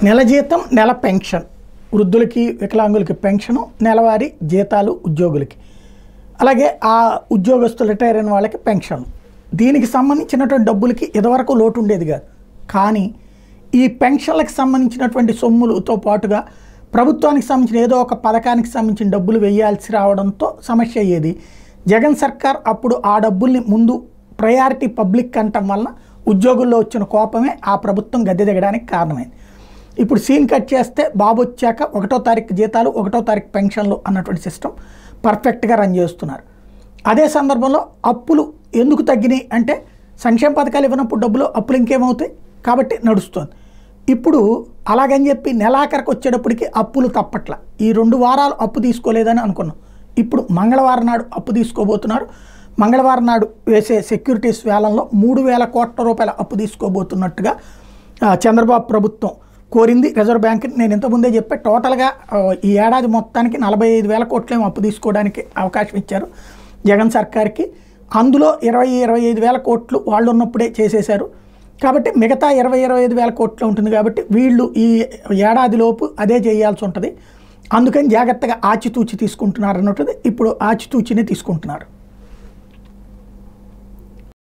నెల జీతం, నెల పెన్షన్, వృద్ధులకి వికలాంగులకి పెన్షను, నెలవారీ జీతాలు ఉద్యోగులకి, అలాగే ఆ ఉద్యోగస్తులు రిటైర్ అయిన వాళ్ళకి పెన్షన్. దీనికి సంబంధించినటువంటి డబ్బులకి ఇదివరకు లోటు ఉండేది కాదు. కానీ ఈ పెన్షన్లకు సంబంధించినటువంటి సొమ్ములతో పాటుగా ప్రభుత్వానికి సంబంధించిన ఏదో ఒక పథకానికి సంబంధించిన డబ్బులు వేయాల్సి రావడంతో సమస్య అయ్యేది. జగన్ సర్కార్ అప్పుడు ఆ డబ్బుల్ని ముందు ప్రయారిటీ పబ్లిక్ అంటం వలన ఉద్యోగుల్లో వచ్చిన కోపమే ఆ ప్రభుత్వం గద్దె దిగడానికి కారణమైంది. ఇప్పుడు సీన్ కట్ చేస్తే బాబు వచ్చాక 1వ తారీఖు జీతాలు, 1వ తారీఖు పెన్షన్లు అన్నటువంటి సిస్టమ్ పర్ఫెక్ట్గా రన్ చేస్తున్నారు. అదే సందర్భంలో అప్పులు ఎందుకు తగ్గినాయి అంటే సంక్షేమ పథకాలు ఇవ్వనప్పుడు డబ్బులు అప్పులు ఇంకేమవుతాయి కాబట్టి నడుస్తుంది. ఇప్పుడు అలాగని చెప్పి నెలాఖరికి వచ్చేటప్పటికి అప్పులు తప్పట్ల. ఈ 2 వారాలు అప్పు తీసుకోలేదని అనుకున్నాం. ఇప్పుడు మంగళవారం నాడు అప్పు తీసుకోబోతున్నారు. మంగళవారం నాడు వేసే సెక్యూరిటీస్ వేలంలో 3,000 కోట్ల రూపాయల అప్పు తీసుకోబోతున్నట్టుగా చంద్రబాబు ప్రభుత్వం కోరింది రిజర్వ్ బ్యాంక్ని. నేను ఇంతకుముందే చెప్పే టోటల్గా ఈ ఏడాది మొత్తానికి 45,000 కోట్లేమో అప్పు తీసుకోవడానికి అవకాశం ఇచ్చారు జగన్ సర్కార్కి. అందులో 25,000 కోట్లు వాళ్ళు ఉన్నప్పుడే చేసేశారు కాబట్టి మిగతా 25,000 కోట్లు ఉంటుంది. కాబట్టి వీళ్ళు ఈ ఏడాదిలోపు అదే చేయాల్సి ఉంటుంది. అందుకని జాగ్రత్తగా ఆచితూచి తీసుకుంటున్నారు అన్నట్టుది. ఇప్పుడు ఆచితూచినే తీసుకుంటున్నారు.